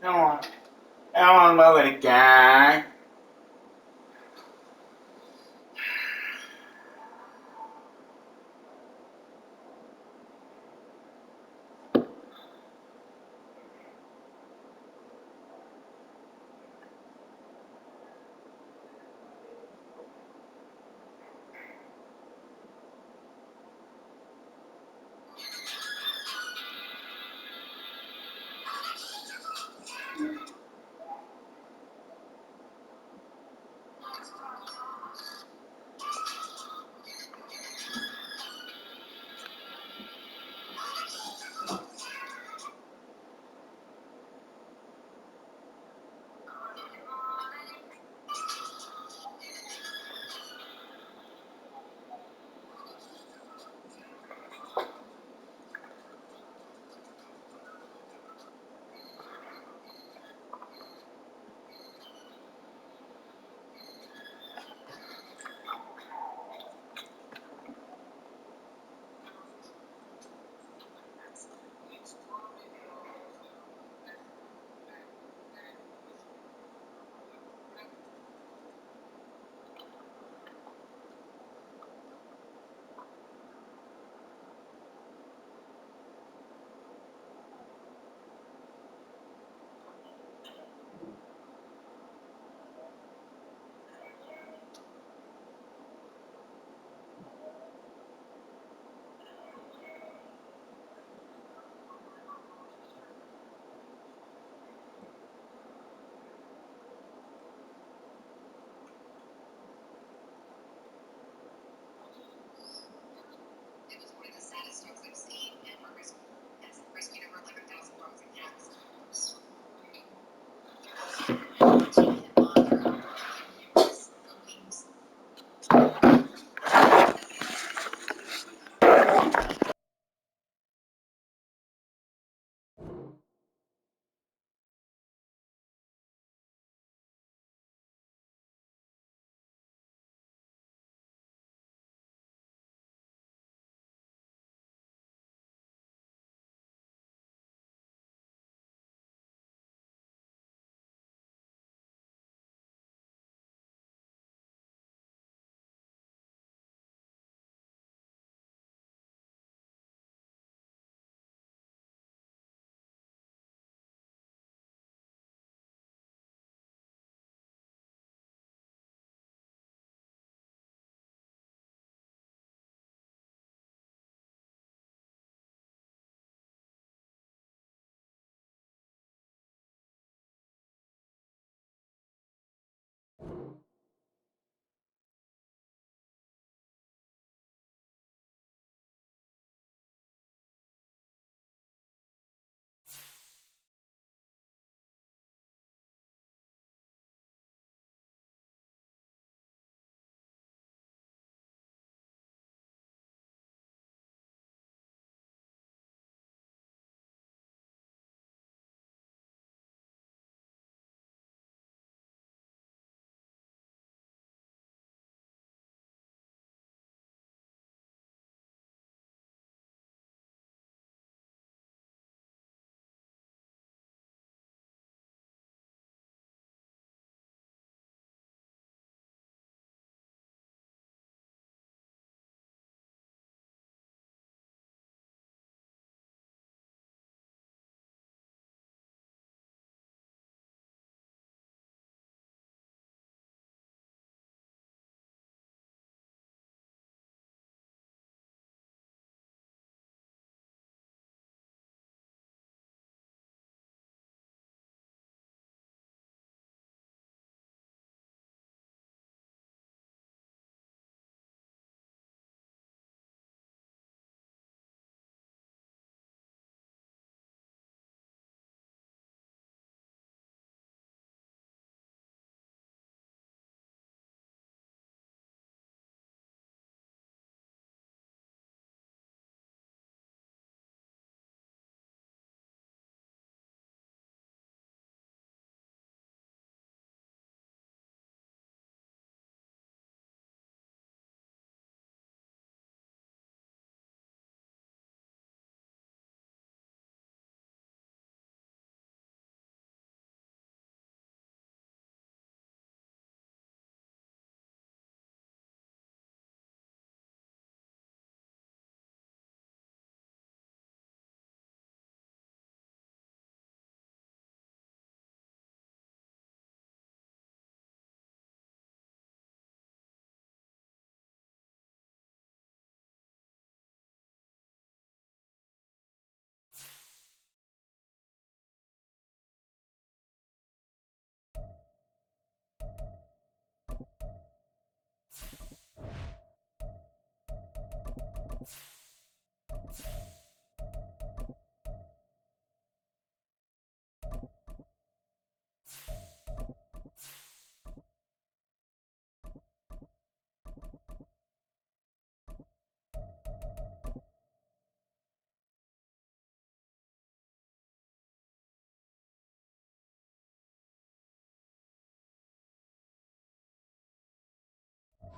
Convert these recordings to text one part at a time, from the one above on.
Come on. Come on, mother guy.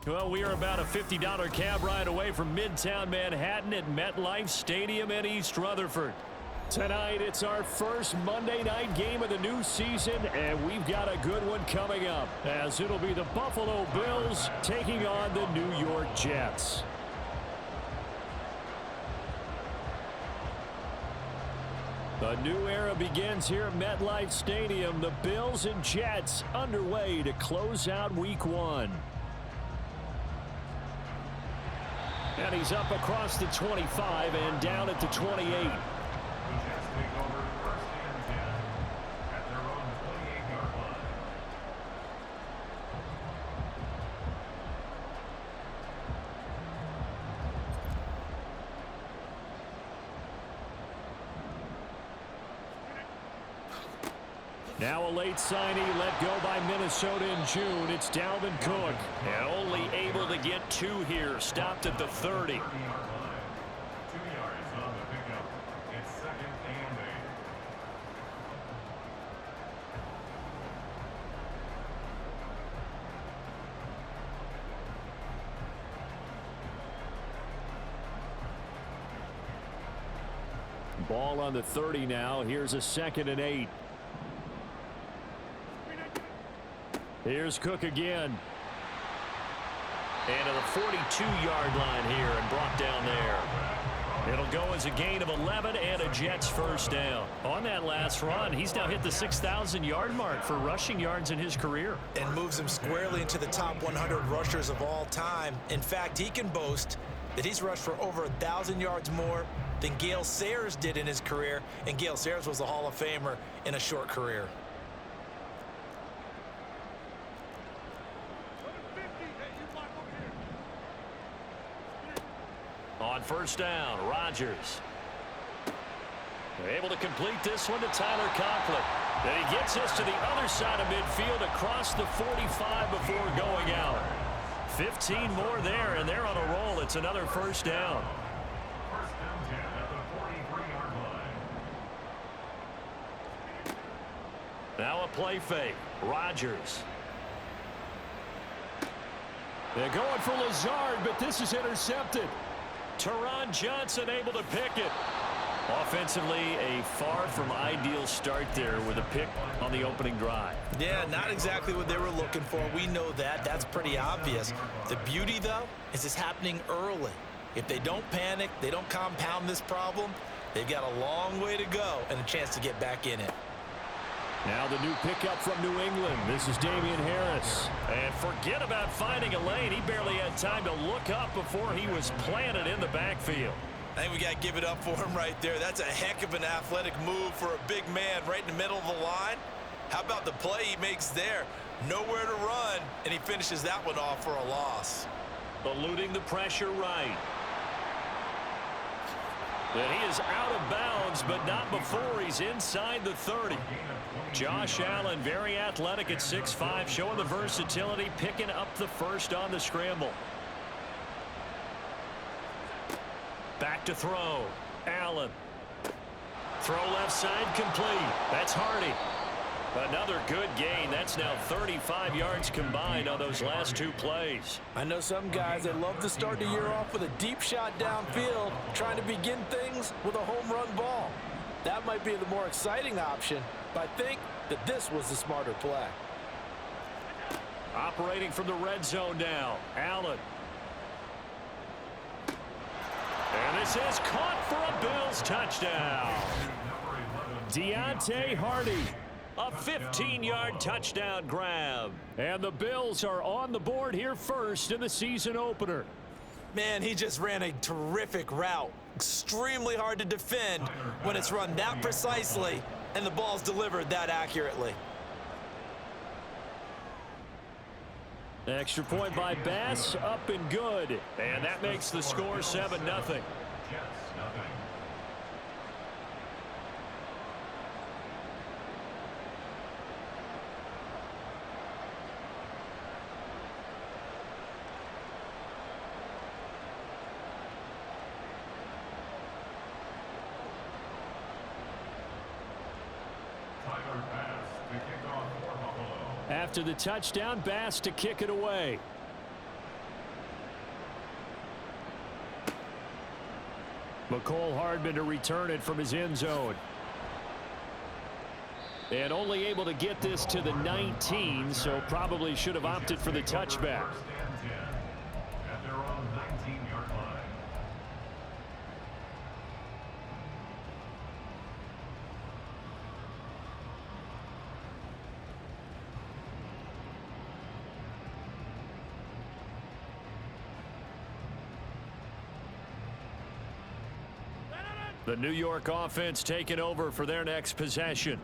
Well, we are about a $50 cab ride away from Midtown Manhattan at MetLife Stadium in East Rutherford. Tonight, it's our first Monday night game of the new season, and we've got a good one coming up, as it'll be the Buffalo Bills taking on the New York Jets. A new era begins here at MetLife Stadium. The Bills and Jets underway to close out Week 1. And he's up across the 25 and down at the 28. Now a late signee let go by Minnesota in June. It's Dalvin Cook. And only able to get 2 here. Stopped at the 30. 2 yards on the pickup. It's 2nd and 8. Ball on the 30 now. Here's a 2nd and 8. Here's Cook again. And to the 42-yard line here and brought down there. It'll go as a gain of 11 and a Jets first down. On that last run, he's now hit the 6,000-yard mark for rushing yards in his career. And moves him squarely into the top 100 rushers of all time. In fact, he can boast that he's rushed for over 1,000 yards more than Gale Sayers did in his career. And Gale Sayers was a Hall of Famer in a short career. On first down, Rodgers. They're able to complete this one to Tyler Conklin. Then he gets us to the other side of midfield across the 45 before going out. 15 more there, and they're on a roll. It's another first down. First down 10 at the 43-yard line. Now a play fake. Rodgers. They're going for Lazard, but this is intercepted. Taron Johnson able to pick it. Offensively, a far from ideal start there with a pick on the opening drive. Yeah, not exactly what they were looking for. We know that. That's pretty obvious. The beauty, though, is it's happening early. If they don't panic, they don't compound this problem, they've got a long way to go and a chance to get back in it. Now the new pickup from New England. This is Damian Harris. And forget about finding a lane. He barely had time to look up before he was planted in the backfield. I think we got to give it up for him right there. That's a heck of an athletic move for a big man right in the middle of the line. How about the play he makes there? Nowhere to run, and he finishes that one off for a loss. Eluding the pressure right. Then he is out of bounds, but not before he's inside the 30. Josh Allen, very athletic at 6'5", showing the versatility, picking up the first on the scramble. Back to throw. Allen. Throw left side complete. That's Hardy. Another good gain. That's now 35 yards combined on those last 2 plays. I know some guys that love to start the year off with a deep shot downfield, trying to begin things with a home run ball. That might be the more exciting option, but I think that this was the smarter play. Operating from the red zone now. Allen. And this is caught for a Bills touchdown. Deontay Hardy. A 15-yard touchdown grab. And the Bills are on the board here first in the season opener. Man, he just ran a terrific route. Extremely hard to defend when it's run that precisely and the ball's delivered that accurately. Extra point by Bass, up and good. And that makes the score 7-0. Jets, nothing. After the touchdown, Bass to kick it away. McCole Hardman to return it from his end zone. And only able to get this to the 19, so probably should have opted for the touchback. First and 10 at their own 19-yard line. The New York offense taking over for their next possession.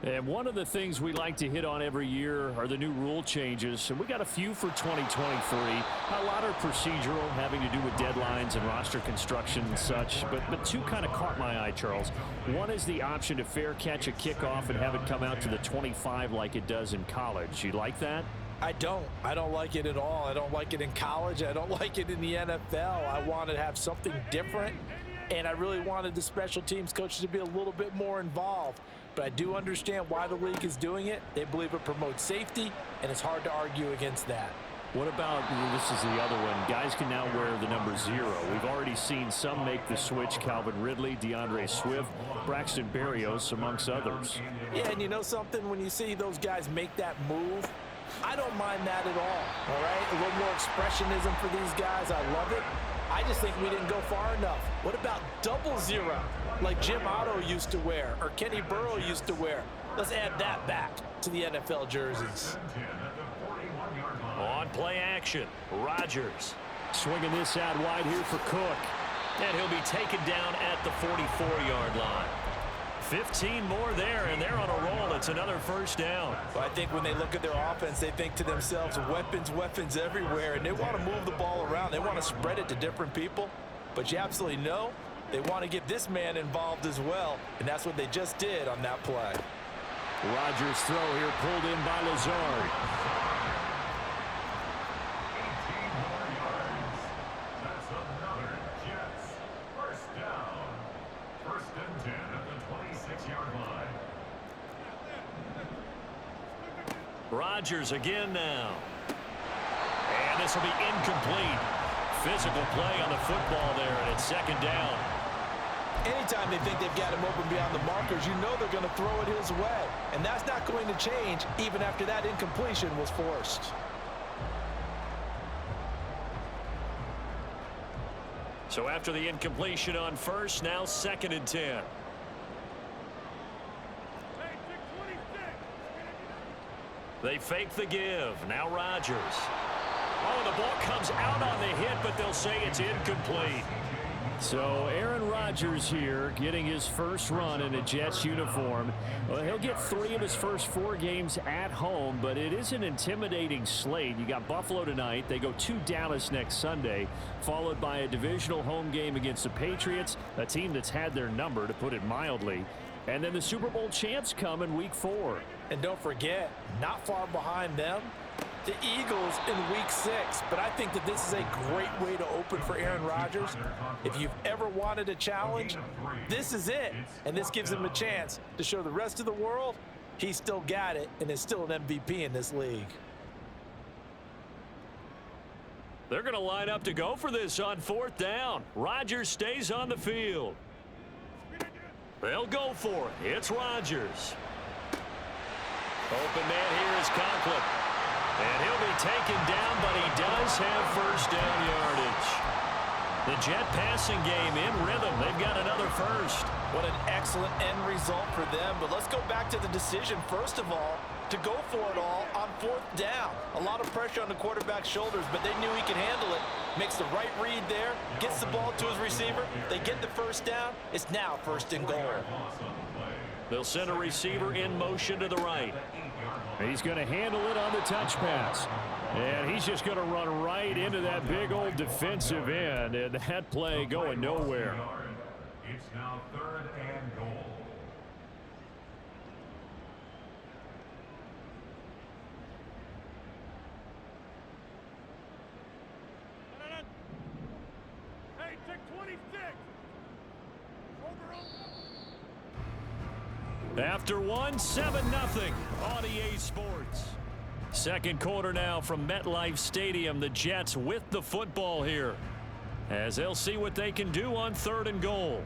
And one of the things we like to hit on every year are the new rule changes. And we got a few for 2023. A lot are procedural, having to do with deadlines and roster construction and such. But two kind of caught my eye, Charles. One is the option to fair catch a kickoff and have it come out to the 25 like it does in college. You like that? I don't like it at all. I don't like it in college. I don't like it in the NFL. I want to have something different. And I really wanted the special teams coaches to be a little bit more involved. But I do understand why the league is doing it. They believe it promotes safety, and it's hard to argue against that. What about, this is the other one, guys can now wear the number 0. We've already seen some make the switch, Calvin Ridley, DeAndre Swift, Braxton Berrios, amongst others. Yeah, and you know something? When you see those guys make that move, I don't mind that at all right? A little more expressionism for these guys. I love it. I just think we didn't go far enough. What about 00, like Jim Otto used to wear or Kenny Burrow used to wear? Let's add that back to the NFL jerseys. On play action, Rodgers swinging this out wide here for Cook. And he'll be taken down at the 44-yard line. 15 more there, and they're on a roll. It's another first down. Well, I think when they look at their offense, they think to themselves, weapons everywhere, and they want to move the ball around. They want to spread it to different people, but you absolutely know they want to get this man involved as well, and that's what they just did on that play. Rodgers' throw here pulled in by Lazard. 18 more yards. That's another Jets first down. First and 10 at the 26-yard line. Rodgers again now. And this will be incomplete. Physical play on the football there, and it's second down. Anytime they think they've got him open beyond the markers, you know they're going to throw it his way. And that's not going to change even after that incompletion was forced. So after the incompletion on first, now second and 10. They fake the give. Now Rodgers. Oh, the ball comes out on the hit, but they'll say it's incomplete. So Aaron Rodgers here getting his first run in a Jets uniform. Well, he'll get 3 of his first 4 games at home, but it is an intimidating slate. You got Buffalo tonight. They go to Dallas next Sunday, followed by a divisional home game against the Patriots, a team that's had their number, to put it mildly. And then the Super Bowl champs come in week 4. And don't forget, not far behind them, the Eagles in week 6. But I think that this is a great way to open for Aaron Rodgers. If you've ever wanted a challenge, this is it. And this gives him a chance to show the rest of the world he's still got it and is still an MVP in this league. They're going to line up to go for this on 4th down. Rodgers stays on the field. They'll go for it. It's Rodgers. Open man here is Conklin. And he'll be taken down, but he does have first down yardage. The Jet passing game in rhythm. They've got another first. What an excellent end result for them. But let's go back to the decision, first of all, to go for it all on 4th down. A lot of pressure on the quarterback's shoulders, but they knew he could handle it. Makes the right read there, gets the ball to his receiver. They get the first down. It's now 1st and goal. They'll send a receiver in motion to the right. He's going to handle it on the touch pass. And he's just going to run right into that big old defensive end. And that play going nowhere. It's now 3rd and goal. Hey, check 26. After one, 7-0 on EA Sports. Second quarter now from MetLife Stadium. The Jets with the football here. as they'll see what they can do on 3rd and goal.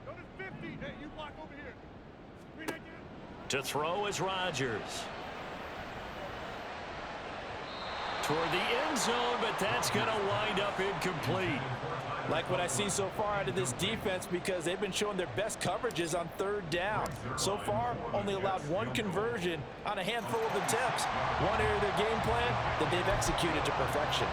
Go to 50. Hey, you block over here. Screen again. To throw is Rodgers. Toward the end zone, but that's going to wind up incomplete. Like what I see so far out of this defense, because they've been showing their best coverages on 3rd down. So far, only allowed 1 conversion on a handful of attempts. One area of their game plan that they've executed to perfection.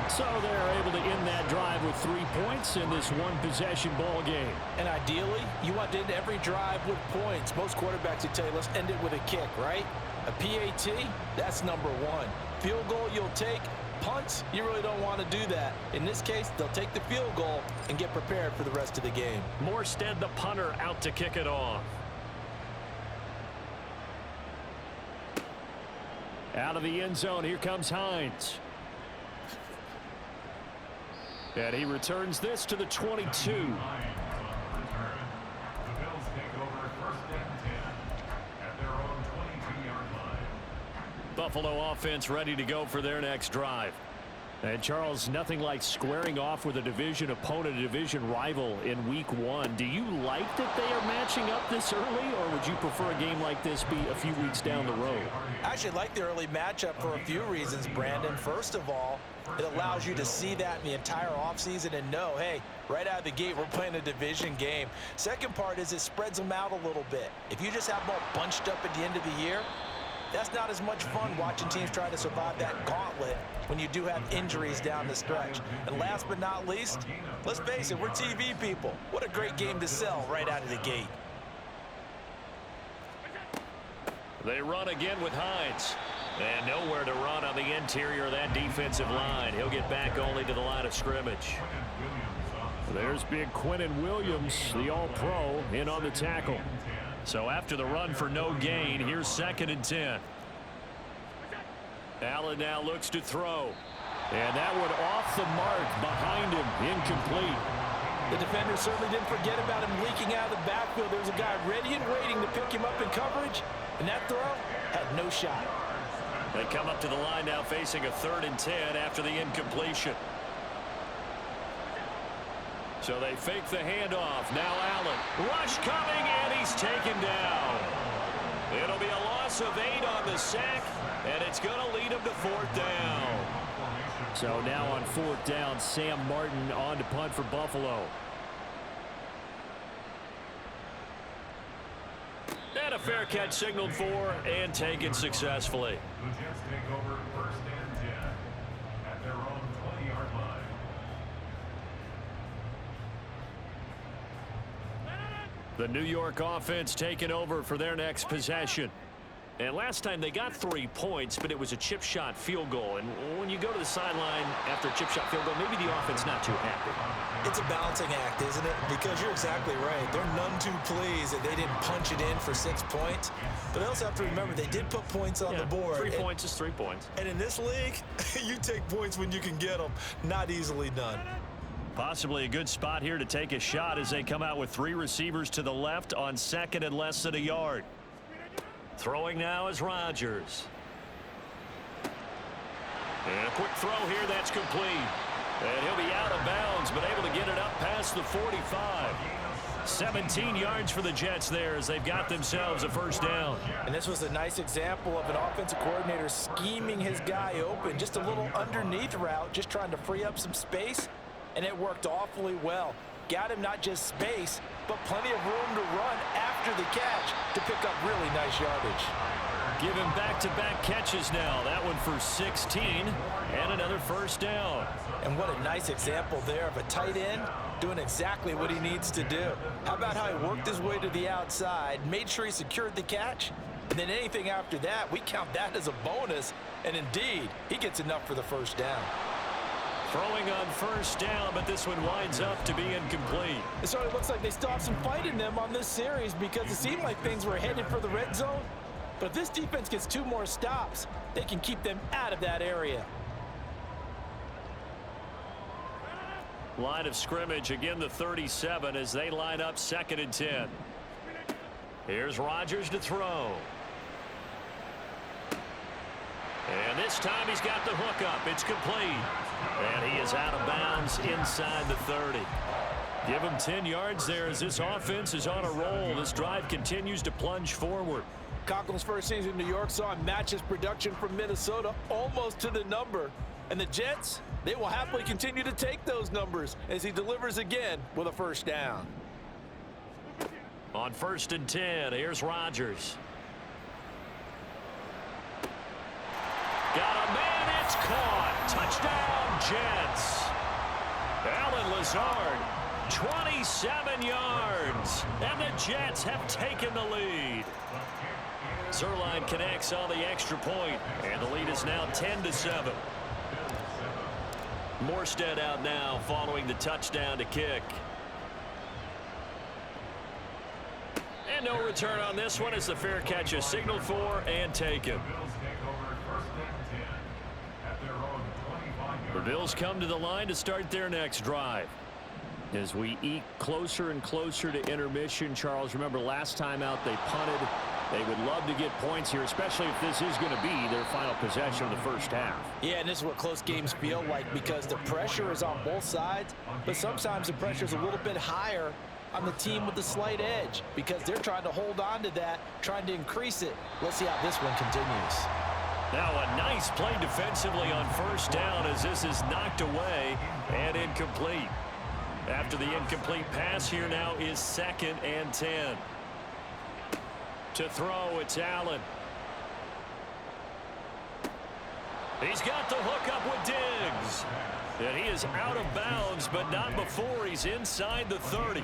So they're able to end that drive with 3 points in this one-possession ball game. And ideally, you want to end every drive with points. Most quarterbacks would tell you, let's end it with a kick, right? A PAT, that's number 1. Field goal you'll take. Punts, you really don't want to do that. In this case, they'll take the field goal and get prepared for the rest of the game. Morstead, the punter, out to kick it off. Out of the end zone, here comes Hines. And he returns this to the 22. The Bills take over 1st and 10 at their own 22-yard line. Buffalo offense ready to go for their next drive. And Charles, nothing like squaring off with a division opponent, a division rival in week 1. Do you like that they are matching up this early, or would you prefer a game like this be a few weeks down the road? I actually like the early matchup for a few reasons, Brandon. First of all, it allows you to see that in the entire offseason and know, hey, right out of the gate, we're playing a division game. Second part is it spreads them out a little bit. If you just have them all bunched up at the end of the year, that's not as much fun watching teams try to survive that gauntlet when you do have injuries down the stretch. And last but not least, let's face it, we're TV people. What a great game to sell right out of the gate. They run again with Hines. And nowhere to run on the interior of that defensive line. He'll get back only to the line of scrimmage. There's big Quinnen Williams, the All-Pro, in on the tackle. So after the run for no gain, here's 2nd and 10. Allen now looks to throw. And that one off the mark behind him, incomplete. The defender certainly didn't forget about him leaking out of the backfield. There was a guy ready and waiting to pick him up in coverage, and that throw had no shot. They come up to the line now facing a 3rd and 10 after the incompletion. So they fake the handoff. Now Allen. Rush coming, and he's taken down. It'll be a loss of 8 on the sack, and it's going to lead him to 4th down. So now on 4th down, Sam Martin on to punt for Buffalo. And a fair catch signaled for and taken successfully. The Jets take over 1st and 10 at their own 20-yard line. The New York offense taking over for their next possession. And last time they got 3 points, but it was a chip shot field goal. And when you go to the sideline after a chip shot field goal, maybe the offense not too happy. It's a balancing act, isn't it? Because you're exactly right. They're none too pleased that they didn't punch it in for 6 points. But they also have to remember they did put points on the board. 3 points is 3 points. And in this league, you take points when you can get them. Not easily done. Possibly a good spot here to take a shot as they come out with 3 receivers to the left on 2nd and less than a yard. Throwing now is Rodgers. And a quick throw here, that's complete. And he'll be out of bounds, but able to get it up past the 45. 17 yards for the Jets there as they've got themselves a 1st down. And this was a nice example of an offensive coordinator scheming his guy open. Just a little underneath route, just trying to free up some space. And it worked awfully well. Got him not just space, but plenty of room to run after the catch to pick up really nice yardage. Give him back-to-back catches now. That one for 16 and another 1st down. And what a nice example there of a tight end doing exactly what he needs to do. How about how he worked his way to the outside, made sure he secured the catch, and then anything after that, we count that as a bonus. And indeed, he gets enough for the 1st down. Throwing on 1st down, but this one winds up to be incomplete. It certainly looks like they still have some fight in them on this series because it seemed like things were headed for the red zone. But if this defense gets 2 more stops, they can keep them out of that area. Line of scrimmage, again the 37 as they line up 2nd and 10. Here's Rodgers to throw. And this time he's got the hook up. It's complete. And he is out of bounds inside the 30. Give him 10 yards there as this offense is on a roll. This drive continues to plunge forward. Conklin's first season in New York saw him match his production from Minnesota almost to the number. And the Jets, they will happily continue to take those numbers as he delivers again with a first down. On 1st and 10, here's Rodgers. Got a man, it's caught. Touchdown, Jets. Allen Lazard, 27 yards. And the Jets have taken the lead. Zuerlein connects on the extra point, and the lead is now 10-7. Morstead out now following the touchdown to kick. And no return on this one as the fair catch is signaled for and taken. The Bills come to the line to start their next drive. As we eke closer and closer to intermission, Charles, remember last time out they punted. They would love to get points here, especially if this is going to be their final possession of the first half. Yeah, and this is what close games feel like because the pressure is on both sides, but sometimes the pressure is a little bit higher on the team with the slight edge because they're trying to hold on to that, trying to increase it. Let's see how this one continues. Now a nice play defensively on first down as this is knocked away and incomplete. After the incomplete pass, here now is 2nd and 10. To throw, it's Allen. He's got the hook up with Diggs. And he is out of bounds, but not before he's inside the 30.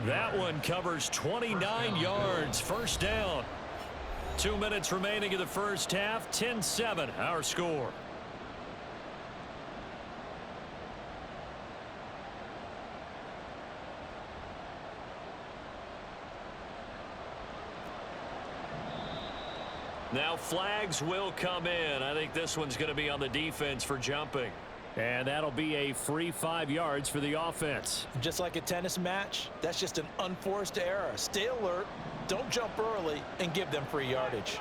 That one covers 29 yards. First down. 2 minutes remaining in the first half. 10-7, our score. Now flags will come in. I think this one's going to be on the defense for jumping. And that'll be a free 5 yards for the offense. Just like a tennis match, that's just an unforced error. Stay alert, don't jump early, and give them free yardage.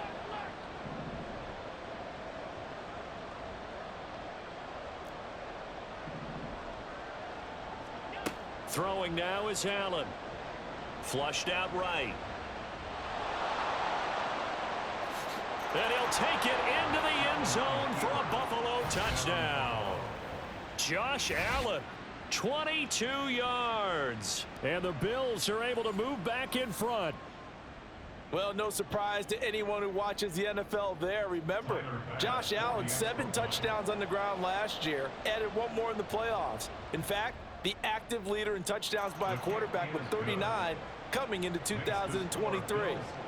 Throwing now is Allen. Flushed out right. And he'll take it into the end zone for a Buffalo touchdown. Josh Allen, 22 yards. And the Bills are able to move back in front. Well, no surprise to anyone who watches the NFL there. Remember, Josh Allen, 7 touchdowns on the ground last year, added 1 more in the playoffs. In fact, the active leader in touchdowns by a quarterback with 39 coming into 2023.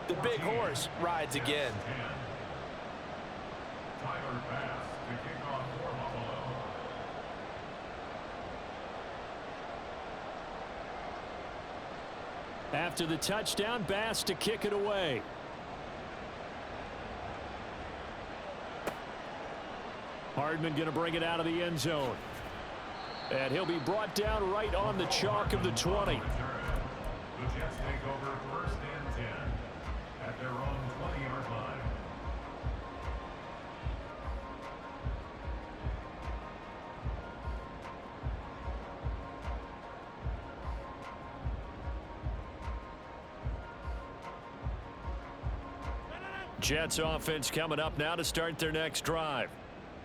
The big horse rides again. Tyler Bass to kick off for Buffalo. After the touchdown, Bass to kick it away. Hardman going to bring it out of the end zone. And he'll be brought down right on the chalk of the 20. The Jets take over 1st and 10 at their own 20-yard line. Jets offense coming up now to start their next drive.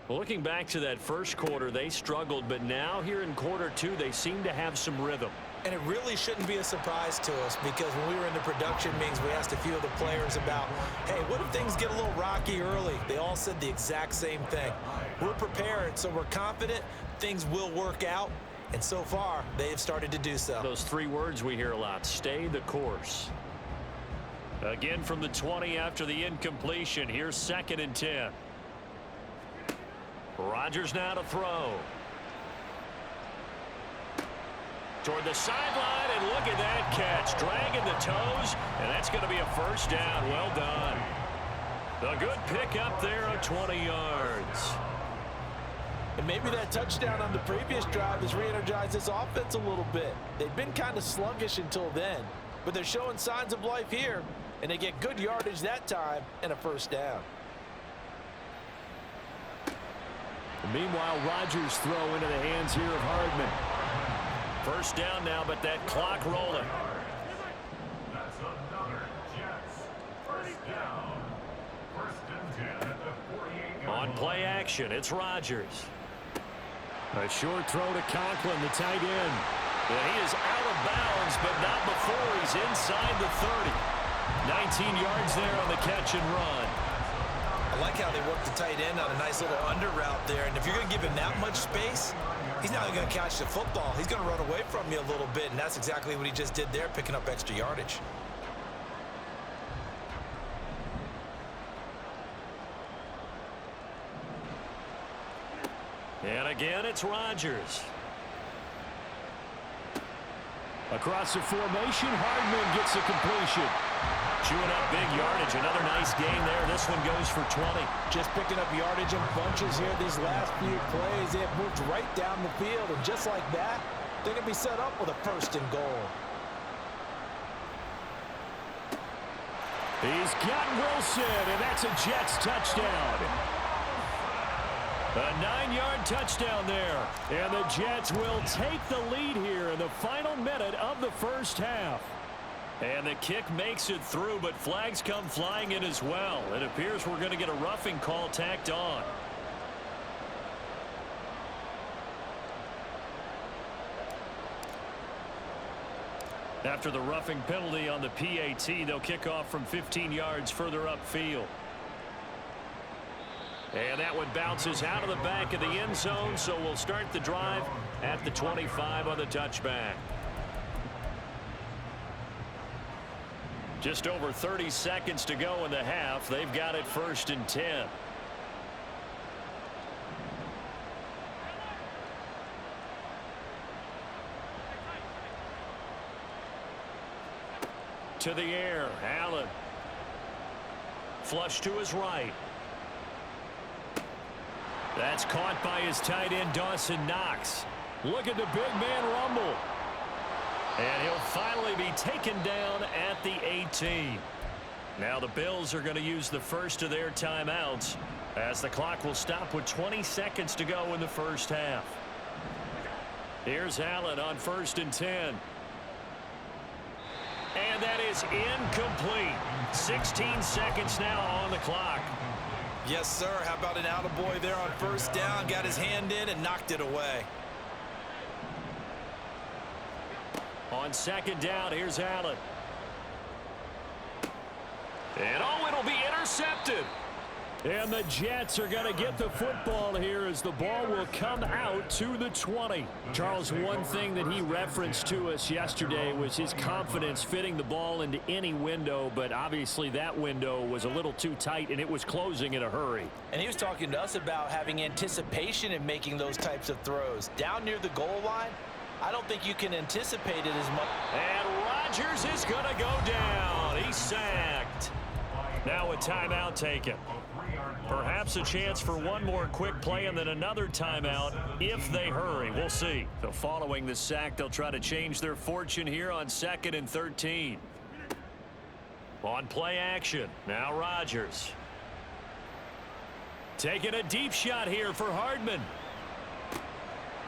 Looking back to that first quarter, they struggled, but now here in quarter 2, they seem to have some rhythm. And it really shouldn't be a surprise to us because when we were in the production meetings, we asked a few of the players about, hey, what if things get a little rocky early? They all said the exact same thing. We're prepared, so we're confident things will work out. And so far, they have started to do so. Those 3 words we hear a lot, stay the course. Again from the 20 after the incompletion. Here's 2nd and 10. Rodgers now to throw. Toward the sideline, and look at that catch. Dragging the toes, and that's going to be a first down. Well done. A good pick up there of 20 yards. And maybe that touchdown on the previous drive has re-energized this offense a little bit. They've been kind of sluggish until then. but they're showing signs of life here, and they get good yardage that time and a first down. Meanwhile, Rodgers throw into the hands here of Hardman. First down now, but that clock rolling. That's another Jets. First down. First and 10 at the 48-yard On play action, it's Rodgers. A short throw to Conklin, the tight end. And he is out of bounds, but not before he's inside the 30. 19 yards there on the catch and run. I like how they work the tight end on a nice little under route there. And if you're going to give him that much space, he's not going to catch the football. He's going to run away from you a little bit, and that's exactly what he just did there, picking up extra yardage. And again, it's Rodgers. Across the formation, Hardman gets a completion. Chewing up big yardage. Another nice gain there. This one goes for 20. Just picking up yardage in bunches here these last few plays. They have moved right down the field, and just like that, they're going to be set up with a first and goal. He's got Wilson, and that's a Jets touchdown. A 9-yard touchdown there. And the Jets will take the lead here in the final minute of the first half. And the kick makes it through, but flags come flying in as well. It appears we're going to get a roughing call tacked on. After the roughing penalty on the PAT, they'll kick off from 15 yards further upfield. And that one bounces out of the back of the end zone, so we'll start the drive at the 25 on the touchback. Just over 30 seconds to go in the half. They've got it first and 10. To the air, Allen. Flush to his right. That's caught by his tight end, Dawson Knox. Look at the big man rumble. And he'll finally be taken down at the 18. Now the Bills are going to use the first of their timeouts as the clock will stop with 20 seconds to go in the first half. Here's Allen on first and 10. And that is incomplete. 16 seconds now on the clock. Yes, sir. How about an attaboy there on first down? Got his hand in and knocked it away. On second down, here's Allen. And oh, it'll be intercepted. And the Jets are going to get the football here as the ball will come out to the 20. Charles, one thing that he referenced to us yesterday was his confidence fitting the ball into any window, but obviously that window was a little too tight and it was closing in a hurry. And he was talking to us about having anticipation in making those types of throws. Down near the goal line, I don't think you can anticipate it as much. And Rodgers is going to go down. He's sacked. Now a timeout taken. Perhaps a chance for one more quick play and then another timeout if they hurry. We'll see. So following the sack, they'll try to change their fortune here on 2nd and 13. On play action, now Rodgers. Taking a deep shot here for Hardman.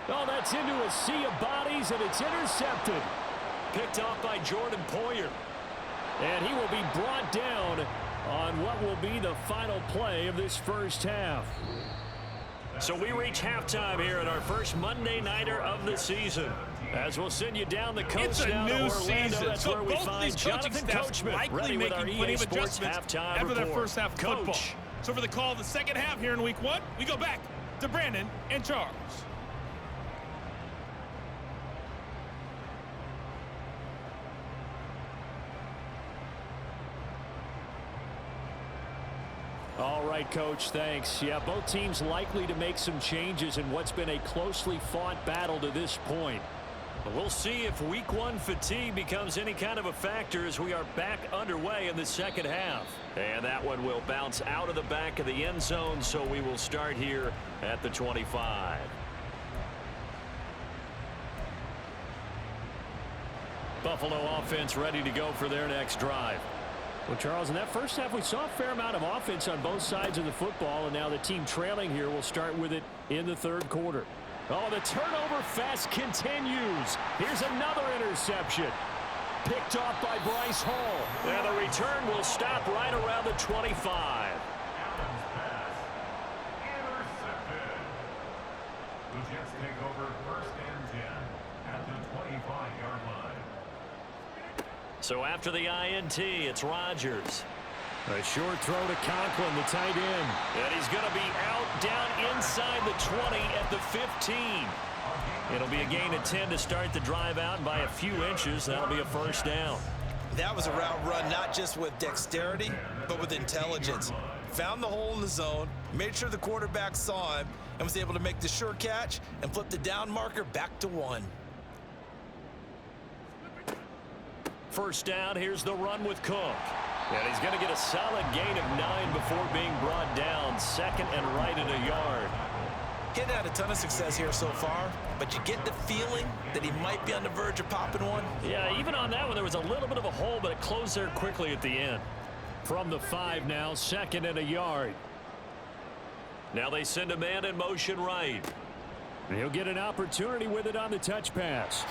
Oh, that's into a sea of bodies, and it's intercepted. Picked off by Jordan Poyer. And he will be brought down on what will be the final play of this first half. So we reach halftime here at our first Monday Nighter of the season. As we'll send you down the coast down to Orlando. Season. That's so where we both find these coaching Jonathan staffs Coachman likely ready with our making plenty EA of Sports adjustments halftime after their report. first half of football. So for the call of the second half here in week 1, we go back to Brandon and Charles. All right, Coach, thanks. Yeah, both teams likely to make some changes in what's been a closely fought battle to this point. But we'll see if week 1 fatigue becomes any kind of a factor as we are back underway in the second half. And that one will bounce out of the back of the end zone, so we will start here at the 25. Buffalo offense ready to go for their next drive. Well, Charles, in that first half, we saw a fair amount of offense on both sides of the football, and now the team trailing here will start with it in the third quarter. Oh, the turnover fest continues. Here's another interception. Picked off by Bryce Hall. And the return will stop right around the 25. Allen's pass intercepted. The Jets take over first and 10 at the 25-yard line. So after the INT, it's Rodgers. A short throw to Conklin, the tight end. And he's going to be out down inside the 20 at the 15. It'll be a gain of 10 to start the drive out by a few inches. That'll be a first down. That was a route run not just with dexterity, but with intelligence. Found the hole in the zone, made sure the quarterback saw him, and was able to make the sure catch and flip the down marker back to 1. First down, here's the run with Cook. And he's going to get a solid gain of 9 before being brought down. Second and right at a yard. He hadn't had a ton of success here so far, but you get the feeling that he might be on the verge of popping one. Yeah, even on that one, there was a little bit of a hole, but it closed there quickly at the end. From the 5 now, second and a yard. Now they send a man in motion right. And he'll get an opportunity with it on the touch pass.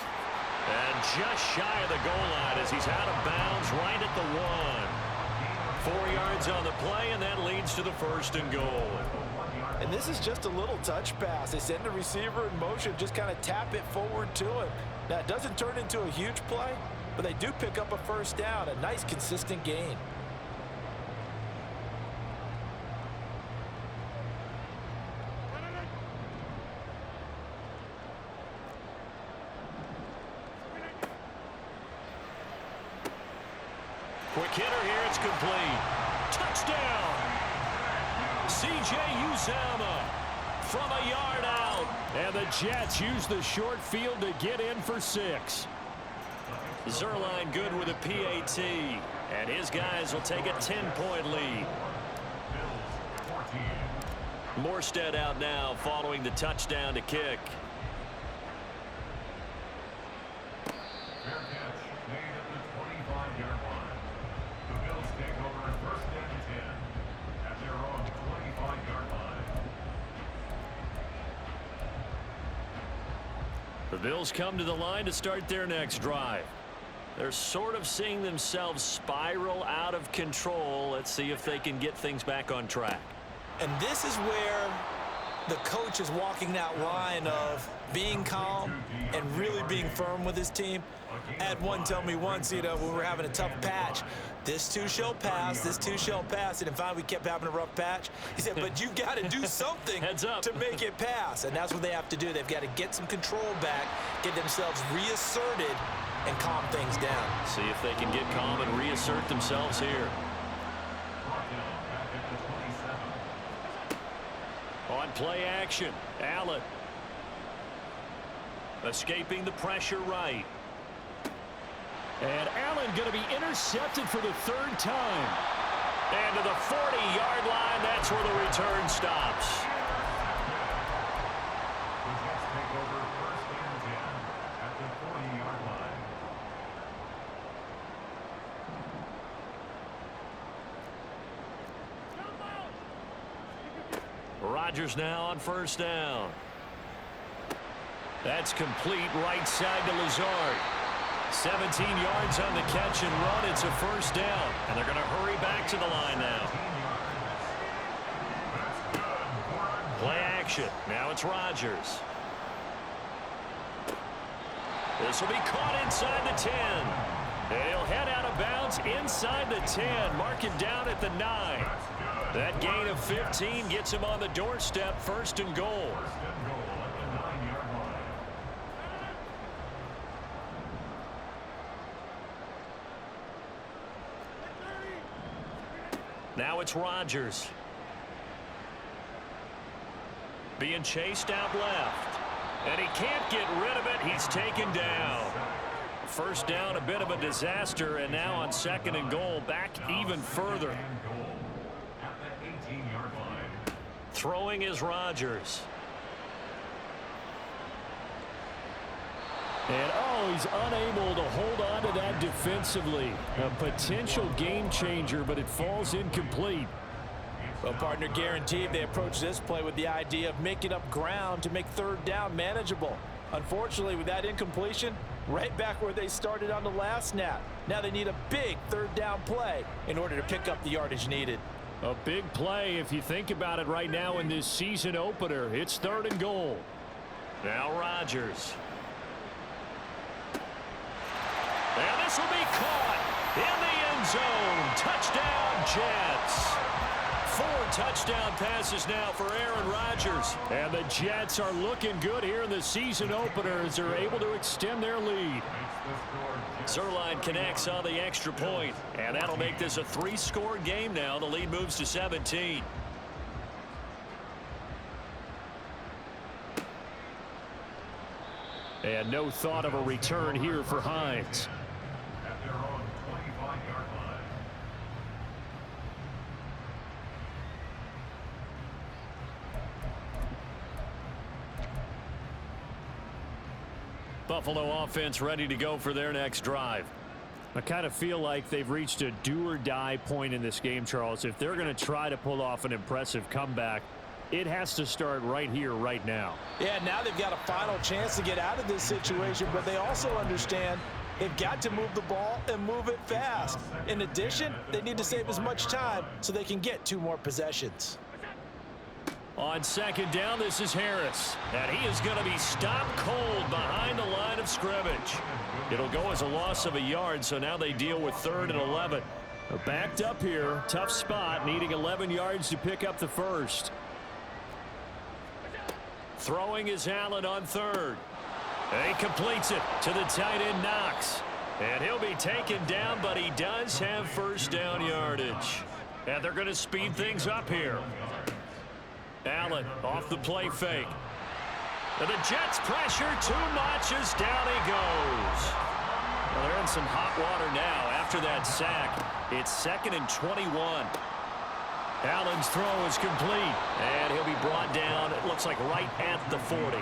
And just shy of the goal line as he's out of bounds right at the 1. 4 yards on the play, and that leads to the first and goal. And this is just a little touch pass. They send the receiver in motion, just kind of tap it forward to him. Now, it doesn't turn into a huge play, but they do pick up a first down, a nice, consistent gain. Quick hitter here, it's complete. Touchdown! C.J. Uzomah from a yard out. And the Jets use the short field to get in for 6. Zuerlein good with a PAT. And his guys will take a 10-point lead. Morstead out now following the touchdown to kick. Fair catch made at the 25-yard line. The Bills take over first and 10 at their own 25-yard line. The Bills come to the line to start their next drive. They're sort of seeing themselves spiral out of control. Let's see if they can get things back on track. And this is where the coach is walking that line of being calm and really being firm with his team. I had one tell me once, when we were having a tough patch, this too shall pass, this too shall pass. And finally we kept having a rough patch. He said, but you've got to do something Heads up. to make it pass. And that's what they have to do. They've got to get some control back, get themselves reasserted, and calm things down. See if they can get calm and reassert themselves here. On play action, Allen. Escaping the pressure right. And Allen going to be intercepted for the 3rd time. And to the 40-yard line, that's where the return stops. The Jets take over first and 10 at the 40-yard line. Rodgers now on first down. That's complete right side to Lazard. 17 yards on the catch and run. It's a first down. And they're going to hurry back to the line now. Play action. Now it's Rodgers. This will be caught inside the 10. And he'll head out of bounds inside the 10. Mark it down at the 9. That gain of 15 gets him on the doorstep. First and goal. Now it's Rodgers. Being chased out left. And he can't get rid of it. He's taken down. First down, a bit of a disaster. And now on second and goal, back even further. Throwing is Rodgers. And Oh, he's unable to hold on to that defensively. A potential game changer, but it falls incomplete. Well, partner, guaranteed they approach this play with the idea of making up ground to make third down manageable. Unfortunately, with that incompletion, right back where they started on the last snap. Now they need a big third down play in order to pick up the yardage needed. A big play if you think about it right now in this season opener. It's 3rd and goal. Now Rodgers. And this will be caught in the end zone. Touchdown, Jets. 4 touchdown passes now for Aaron Rodgers. And the Jets are looking good here in the season opener as they're able to extend their lead. Zuerlein connects on the extra point, and that'll make this a 3-score game now. The lead moves to 17. And no thought of a return here for Hines. At their own 25-yard line. Buffalo offense ready to go for their next drive. I kind of feel like they've reached a do-or-die point in this game, Charles. If they're going to try to pull off an impressive comeback, it has to start right here, right now. Yeah, now they've got a final chance to get out of this situation, but they also understand they've got to move the ball and move it fast. In addition, they need to save as much time so they can get 2 more possessions. On 2nd down, this is Harris. And he is going to be stopped cold behind the line of scrimmage. It'll go as a loss of a yard, so now they deal with 3rd and 11. Backed up here, tough spot, needing 11 yards to pick up the first. Throwing is Allen on 3rd. And he completes it to the tight end, Knox. And he'll be taken down, but he does have first down yardage. And they're going to speed things up here. Allen off the play fake. And the Jets pressure too much as down he goes. Well, they're in some hot water now after that sack. It's 2nd and 21. Allen's throw is complete, and he'll be brought down, it looks like right at the 40.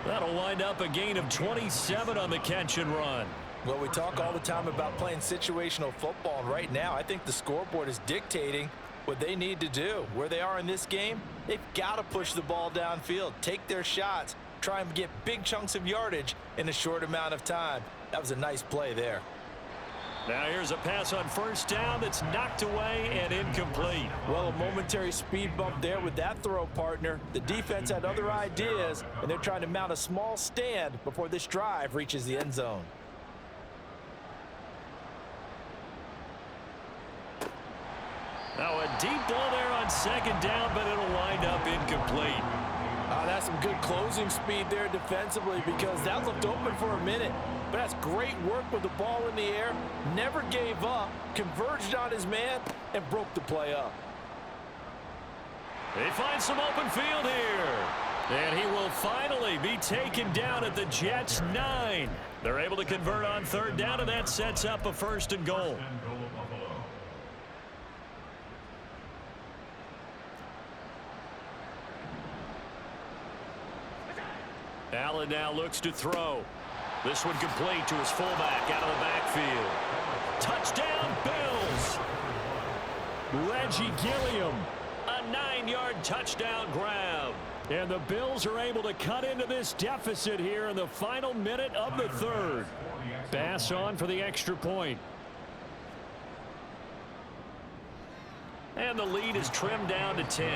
That'll wind up a gain of 27 on the catch and run. Well, we talk all the time about playing situational football, and right now I think the scoreboard is dictating what they need to do. Where they are in this game, they've got to push the ball downfield, take their shots, try and get big chunks of yardage in a short amount of time. That was a nice play there. Now here's a pass on 1st down that's knocked away and incomplete. Well, a momentary speed bump there with that throw, partner. The defense had other ideas, and they're trying to mount a small stand before this drive reaches the end zone. Now a deep ball there on 2nd down, but it'll wind up incomplete. That's some good closing speed there defensively, because that looked open for a minute. But that's great work with the ball in the air. Never gave up, converged on his man, and broke the play up. They find some open field here. And he will finally be taken down at the Jets' 9. They're able to convert on 3rd down, and that sets up a 1st and goal. Allen now looks to throw. This one complete to his fullback out of the backfield. Touchdown, Bills! Reggie Gilliam, a 9-yard touchdown grab. And the Bills are able to cut into this deficit here in the final minute of the 3rd. Bass on for the extra point. And the lead is trimmed down to 10. Next to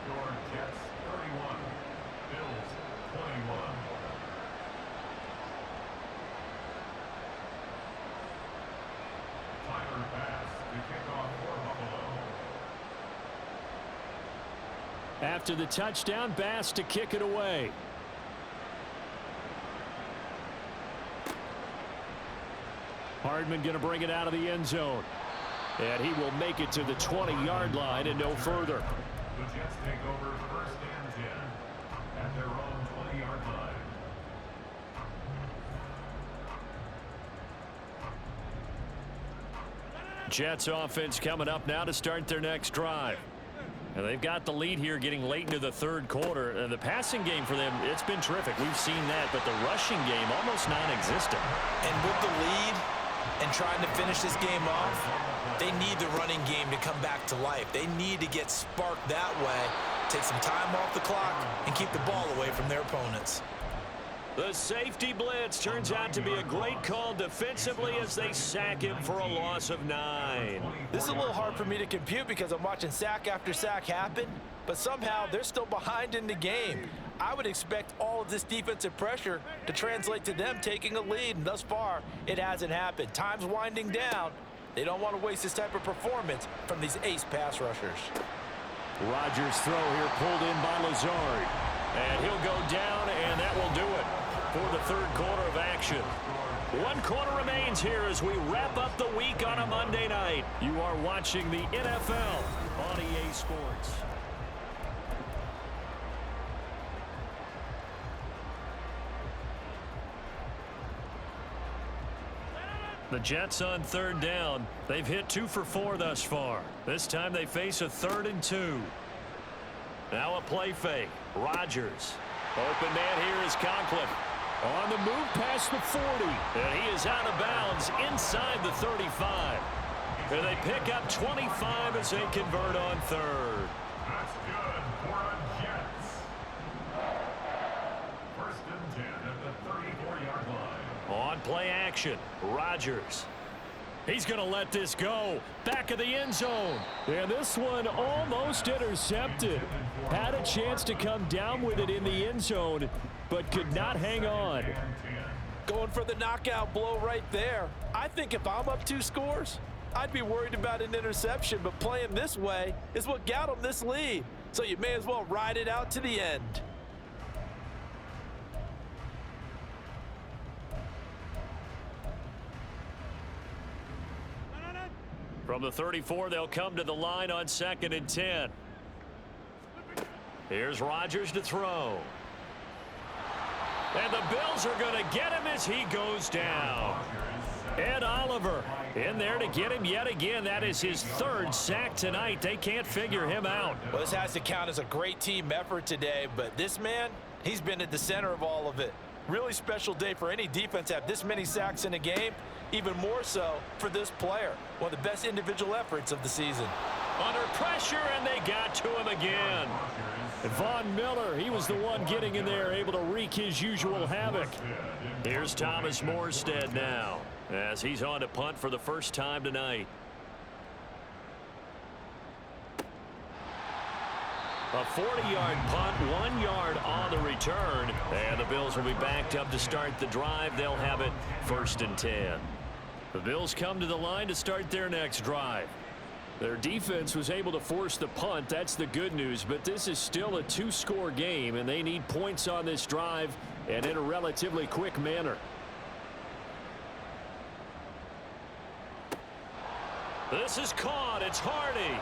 score, Jets 31, Bills 21. Tyler Bass to kick off for Buffalo. After the touchdown, Bass to kick it away. Hardman going to bring it out of the end zone. And he will make it to the 20-yard line and no further. The Jets take over 1st and 10 at their own 20-yard line. Jets offense coming up now to start their next drive. And they've got the lead here getting late into the third quarter. The passing game for them, it's been terrific. We've seen that, but the rushing game almost non-existent. And with the lead and trying to finish this game off, they need the running game to come back to life. They need to get sparked that way, take some time off the clock, and keep the ball away from their opponents. The safety blitz turns out to be a great call defensively as they sack him for a loss of 9. This is a little hard for me to compute because I'm watching sack after sack happen, but somehow they're still behind in the game. I would expect all of this defensive pressure to translate to them taking a lead, and thus far, it hasn't happened. Time's winding down. They don't want to waste this type of performance from these ace pass rushers. Rodgers' throw here pulled in by Lazard. And he'll go down, and that will do it for the third quarter of action. 1 quarter remains here as we wrap up the week on a Monday night. You are watching the NFL on EA Sports. The Jets on third down. They've hit 2 for 4 thus far. This time they face a 3rd and 2. Now a play fake. Rodgers. Open man here is Conklin. On the move past the 40. And he is out of bounds inside the 35. And they pick up 25 as they convert on 3rd. That's good for the Jets. 1st and 10 at the 34-yard line. On play action, Rodgers. He's going to let this go. Back of the end zone. And this one almost intercepted. Had a chance to come down with it in the end zone, but could not hang on. Going for the knockout blow right there. I think if I'm up 2 scores, I'd be worried about an interception, but playing this way is what got them this lead. So you may as well ride it out to the end. From the 34, they'll come to the line on 2nd and 10. Here's Rodgers to throw. And the Bills are going to get him as he goes down. Ed Oliver in there to get him yet again. That is his 3rd sack tonight. They can't figure him out. Well, this has to count as a great team effort today, but this man, he's been at the center of all of it. Really special day for any defense to have this many sacks in a game, even more so for this player. One of the best individual efforts of the season. Under pressure, and they got to him again. Von Miller, he was the one getting in there, able to wreak his usual havoc. Here's Thomas Morstead now, as he's on to punt for the first time tonight. A 40-yard punt, 1 yard on the return. And the Bills will be backed up to start the drive. They'll have it 1st and 10. The Bills come to the line to start their next drive. Their defense was able to force the punt. That's the good news. But this is still a 2-score game, and they need points on this drive and in a relatively quick manner. This is caught. It's Hardy.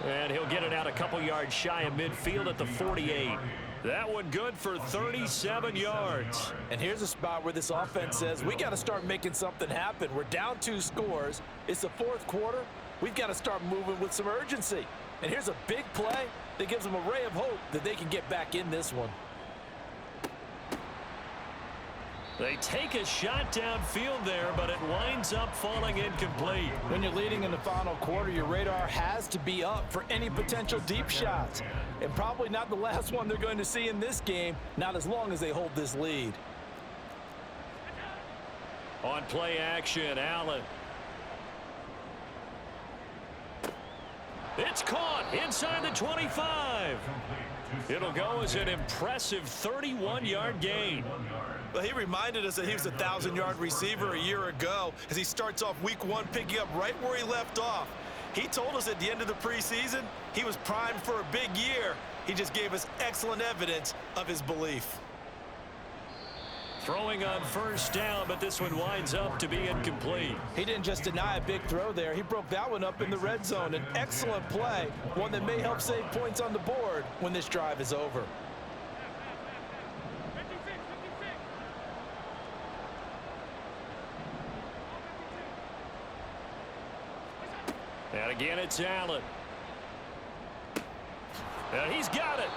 And he'll get it out a couple yards shy of midfield at the 48. That one good for 37 yards. And here's a spot where this offense says, we got to start making something happen. We're down 2 scores. It's the 4th quarter. We've got to start moving with some urgency. And here's a big play that gives them a ray of hope that they can get back in this one. They take a shot downfield there, but it winds up falling incomplete. When you're leading in the final quarter, your radar has to be up for any potential deep shots. And probably not the last one they're going to see in this game, not as long as they hold this lead. On play action, Allen. It's caught inside the 25. It'll go as an impressive 31-yard gain. Well, he reminded us that he was a 1,000-yard receiver a year ago as he starts off week 1 picking up right where he left off. He told us at the end of the preseason he was primed for a big year. He just gave us excellent evidence of his belief. Throwing on 1st down, but this one winds up to be incomplete. He didn't just deny a big throw there. He broke that one up in the red zone. An excellent play, one that may help save points on the board when this drive is over. And again, it's Allen. And he's got it.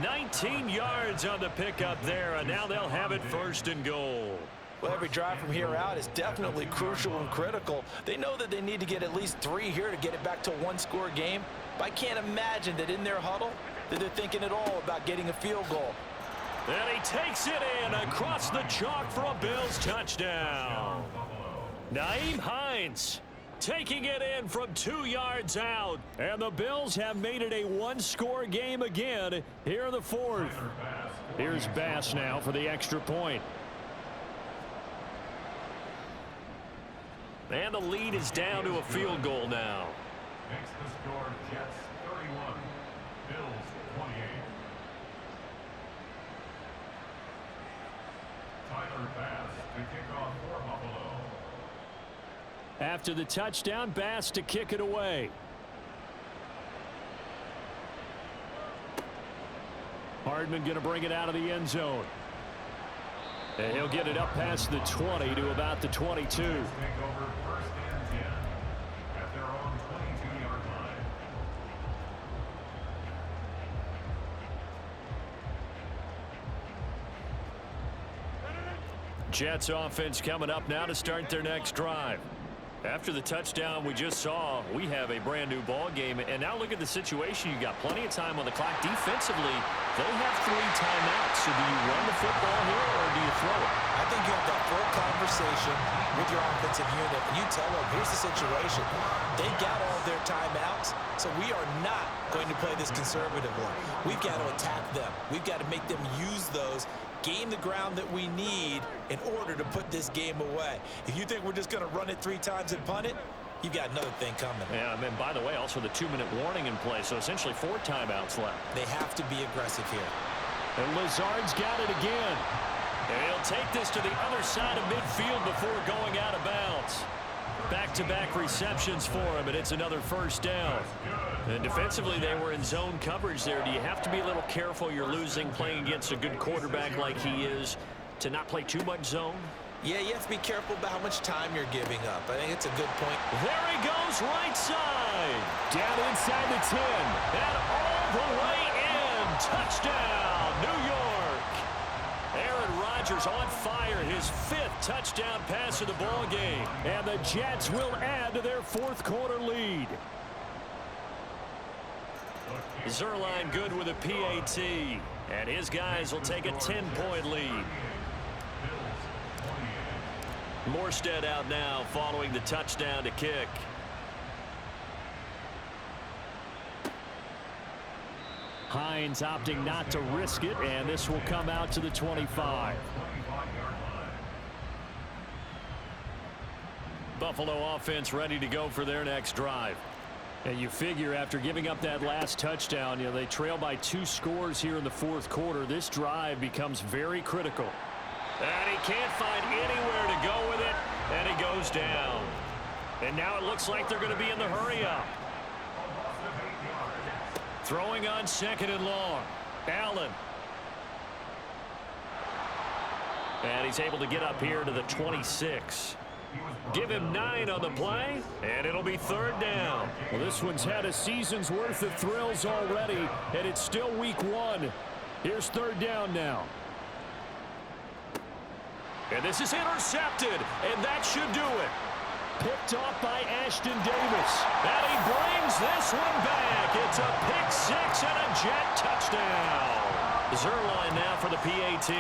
19 yards on the pickup there, and now they'll have it 1st and goal. Well, every drive from here out is definitely crucial and critical. They know that they need to get at least 3 here to get it back to a one-score game. But I can't imagine that in their huddle that they're thinking at all about getting a field goal. And he takes it in across the chalk for a Bills touchdown. Nyheim Hines taking it in from 2 yards out. And the Bills have made it a one-score game again here in the 4th. Here's Bass now for the extra point. And the lead is down to a field goal now. Makes the score Jets 31, Bills 28. Tyler Bass to kick off for Buffalo. After the touchdown, Bass to kick it away. Hardman going to bring it out of the end zone. And he'll get it up past the 20 to about the 22. Take over 1st and 10 at their own 22-yard line. Jets offense coming up now to start their next drive. After the touchdown we just saw, we have a brand new ball game. And now look at the situation. You got plenty of time on the clock. Defensively, they have 3 timeouts. So do you run the football here or do you throw it? I think you have that full conversation with your offensive unit, and you tell them, here's the situation. They got all of their timeouts, so we are not going to play this conservatively. We've got to attack them. We've got to make them use those, gain the ground that we need in order to put this game away. If you think we're just going to run it 3 times and punt it, you've got another thing coming. Yeah, and then, by the way, also the 2-minute warning in play, so essentially 4 timeouts left. They have to be aggressive here. And Lazard's got it again. And he'll take this to the other side of midfield before going out of bounds. Back-to-back receptions for him, and it's another 1st down. And defensively, they were in zone coverage there. Do you have to be a little careful you're losing playing against a good quarterback like he is to not play too much zone? Yeah, you have to be careful about how much time you're giving up. I think it's a good point. There he goes, right side. Down inside the 10. And all the way in. Touchdown, New York. Aaron Rodgers on fire. His 5th touchdown pass of the ball game. And the Jets will add to their 4th quarter lead. Zuerlein good with a PAT. And his guys will take a 10-point lead. Morstead out now following the touchdown to kick. Hines opting not to risk it, and this will come out to the 25. Buffalo offense ready to go for their next drive. And you figure after giving up that last touchdown, they trail by 2 scores here in the 4th quarter. This drive becomes very critical. And he can't find anywhere to go with it, and he goes down. And now it looks like they're going to be in the hurry-up. Throwing on 2nd and long. Allen. And he's able to get up here to the 26. Give him 9 on the play, and it'll be 3rd down. Well, this one's had a season's worth of thrills already, and it's still week 1. Here's 3rd down now. And this is intercepted, and that should do it. Picked off by Ashton Davis. And he brings this one back. It's a pick 6 and a Jet touchdown. Zuerlein now for the PAT.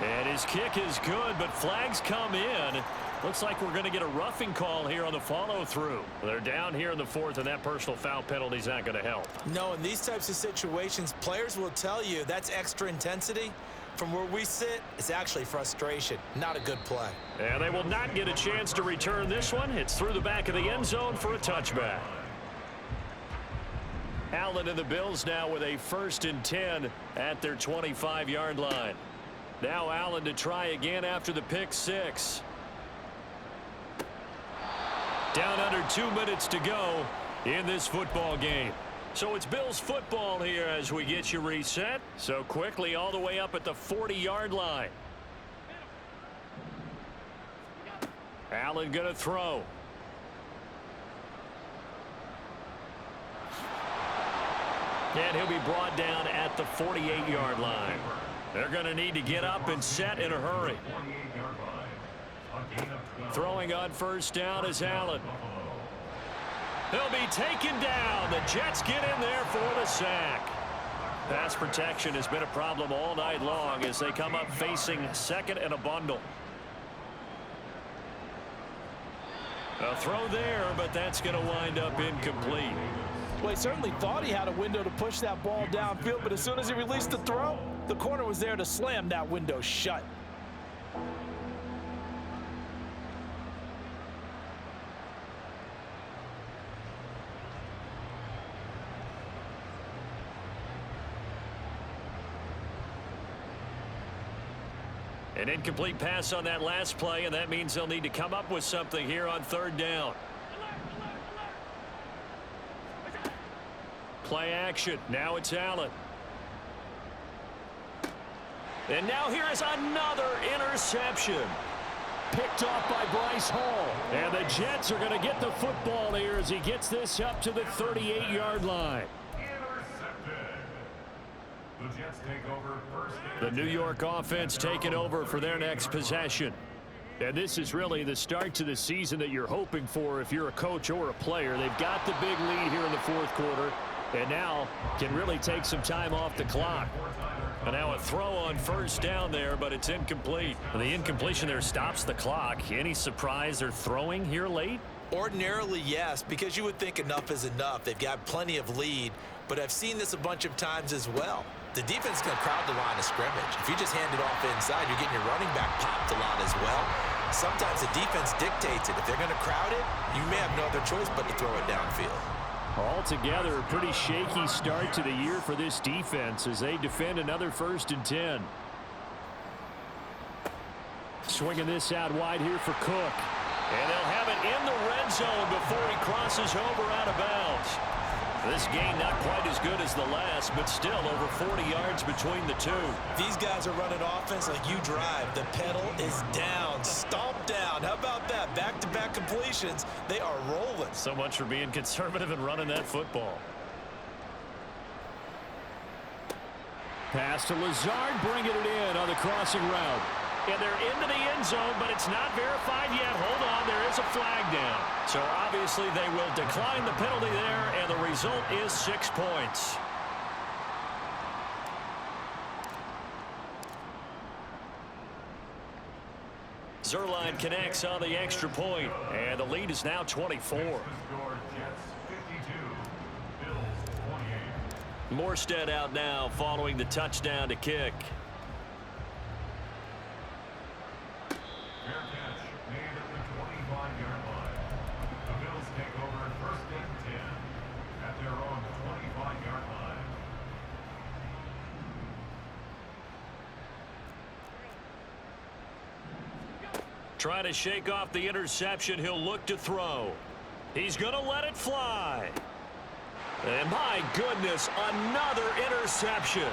And his kick is good, but flags come in. Looks like we're going to get a roughing call here on the follow-through. They're down here in the 4th, and that personal foul penalty is not going to help. No, in these types of situations, players will tell you that's extra intensity. From where we sit, it's actually frustration. Not a good play. And they will not get a chance to return this one. It's through the back of the end zone for a touchback. Allen and the Bills now with a 1st and 10 at their 25-yard line. Now Allen to try again after the pick 6. Down under 2 minutes to go in this football game. So it's Bills football here as we get you reset. So quickly all the way up at the 40-yard line. Allen going to throw. And he'll be brought down at the 48-yard line. They're going to need to get up and set in a hurry. Throwing on first down is Allen. He'll be taken down. The Jets get in there for the sack. Pass protection has been a problem all night long as they come up facing second and a bundle. A throw there, but that's going to wind up incomplete. Well, he certainly thought he had a window to push that ball downfield, but as soon as he released the throw, the corner was there to slam that window shut. An incomplete pass on that last play, and that means they'll need to come up with something here on third down. Play action. Now it's Allen. And now here is another interception. Picked off by Bryce Hall. And the Jets are going to get the football here as he gets this up to the 38-yard line. The Jets take over first. The New York offense taking over for their next possession. And this is really the start to the season that you're hoping for if you're a coach or a player. They've got the big lead here in the fourth quarter and now can really take some time off the clock. And now a throw on first down there, but it's incomplete. The incompletion there stops the clock. Any surprise they're throwing here late? Ordinarily, yes, because you would think enough is enough. They've got plenty of lead, but I've seen this a bunch of times as well. The defense is going to crowd the line of scrimmage. If you just hand it off inside, you're getting your running back popped a lot as well. Sometimes the defense dictates it. If they're going to crowd it, you may have no other choice but to throw it downfield. Altogether, a pretty shaky start to the year for this defense as they defend another 1st and 10. Swinging this out wide here for Cook. And they'll have it in the red zone before he crosses over out of bounds. This game not quite as good as the last, but still over 40 yards between the two. These guys are running offense like you drive. The pedal is down, stomp down. How about that? Back-to-back completions. They are rolling. So much for being conservative and running that football. Pass to Lazard, bringing it in on the crossing route. And they're into the end zone, but it's not verified yet. Hold on, there is a flag down. So obviously they will decline the penalty there, and the result is 6 points. Zuerlein connects on the extra point, and the lead is now 24. Morstead out now following the touchdown to kick. Trying to shake off the interception. He'll look to throw. He's going to let it fly. And my goodness, another interception.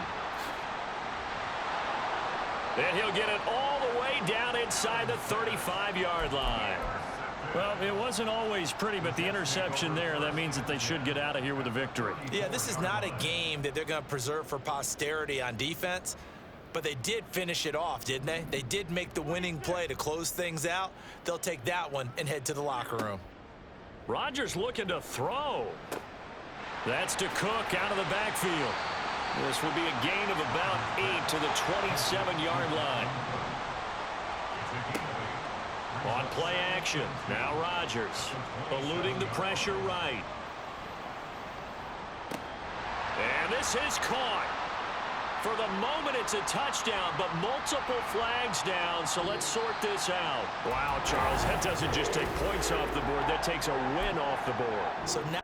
And he'll get it all the way down inside the 35-yard line. Well, it wasn't always pretty, but the interception there, that means that they should get out of here with a victory. Yeah, this is not a game that they're going to preserve for posterity on defense. But they did finish it off, didn't they? They did make the winning play to close things out. They'll take that one and head to the locker room. Rodgers looking to throw. That's to Cook out of the backfield. This will be a gain of about 8 to the 27-yard line. On play action, now Rodgers eluding the pressure right. And this is caught. For the moment, it's a touchdown, but multiple flags down, so let's sort this out. Wow, Charles, that doesn't just take points off the board. That takes a win off the board. So now